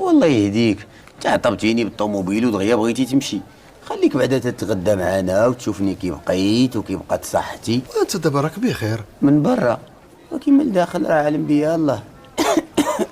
والله يهديك، تعطبتيني بالطوموبيل ودغيا بغيتي تمشي. خليك بعدا تتغدى معانا وتشوفني كي بقيت وكي بقات صحتي. وانت دابا راك بخير من برا وكيما الداخل راه عالم بيا الله.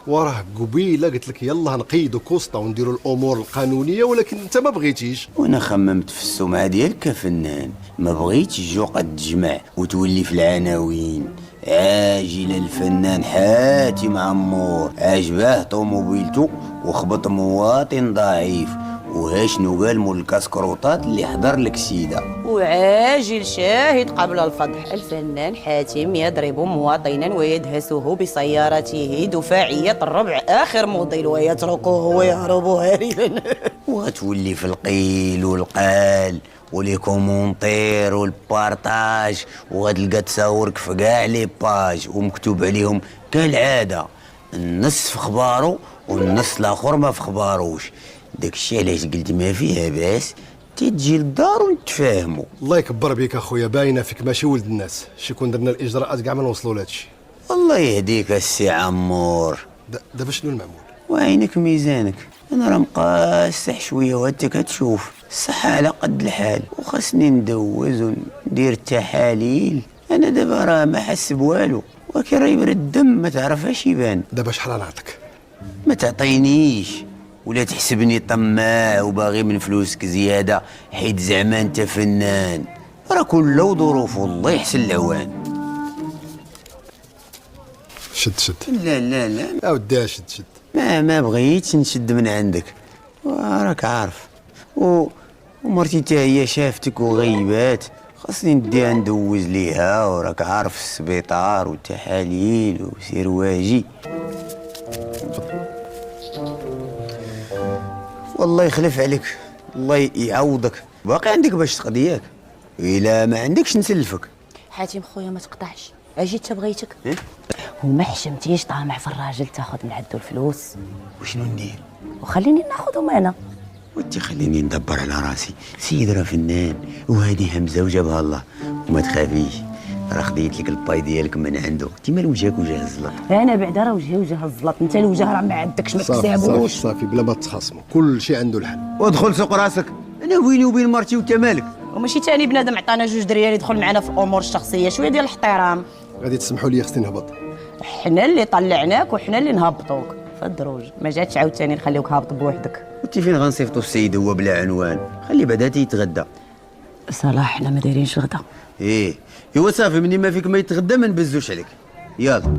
وراه قبيله قلت لك يلا نقيدوا كوسطا ونديروا الامور القانونيه، ولكن انت ما بغيتيش. وانا خممت في السمعه ديالك كفنان، ما بغيتش الجوقه تجمع وتولي في العناوين. عاجل الفنان حاتم عمور عجباه طوموبيلته وخبط مواطن ضعيف، وها شنو قال مول الكاسكروطات اللي حضر لك السيده. وعاجل شاهد قبل الفضح، الفنان حاتم يضرب مواطنا ويدهسه بسيارته دفاعية الربع آخر موديل ويتركه ويهرب هاربا. وتولي في القيل والقال ولي كومونتير والبارطاج، وغتلقى تصاورك في كاع لي باج ومكتوب عليهم كالعاده النص في خبارو والنص الاخر ما في خباروش. داكشي علاش قلت ما فيها باس تجي للدار ونتفاهموا. الله يكبر بك اخويا، باينه فيك ماشي ولد الناس. شي كون درنا الاجراءات كاع ما نوصلوا لهادشي. الله يهديك السي عمور. دابا شنو المعمول؟ وعينك ميزانك، انا راه مقاصح شويه وانت كتشوف الصحه على قد الحال، وخاصني ندوز وندير التحاليل. انا دابا راه ما حس بوالو، ولكن راه يبرد الدم ما تعرفهاش يبان. دابا شحال نعطيك؟ ما تعطينيش ولا تحسبني طماع وباغي من فلوسك زياده حيت زعما انت فنان. راه كل وظروفه الله يحسن العوان. شد لا لا لا اودي شد ما بغيتش نشد من عندك، وراك عارف. ومرتي حتى هي شافتك وغيبات، خاصني نديها ندوز ليها، وراك عارف السبيطار والتحاليل وسير واجي. والله يخلف عليك، الله يعوضك. باقي عندك باش تقضي ياك؟ الا ما عندكش نسلفك. حاتم خويا ما تقطعش، اجي انت بغيتك وما حشمتيش طامع في الراجل تاخذ من عندو الفلوس. وشنو ندير؟ وخليني ناخذهم انا. وانت خليني ندبر على راسي. سيد راه فنان وهذه همزه وجابها الله. وما تخافيش راه خديت لك الباي ديالك من عنده. انت مال وجهك وجه الزلط. انا بعدا راه وجهي وجه الزلط، انت الوجه راه ما عندكش ما تكسبوش. صافي بلا ما تخاصموا، كل شيء عنده الحل. وادخل سوق راسك، انا بيني وبين مرتي وانت مالك. وماشي تاني بنادم عطانا جوج دريال يدخل معنا في الامور الشخصيه، شويه ديال الاحترام. غادي تسمحوا لي خصني نهبط. حنا اللي طلعناك وحنا اللي نهبطوك في الدروج، ما جاتش عاوتاني نخليوك هابط بوحدك. وانت فين غنصيفطوا السيد هو بلا عنوان؟ خلي بعدا تيتغدى. صلاح حنا ما دايرينش غدا. ايه صافي، مني ما فيك ما يتغدى ما نبزوش عليك. يلا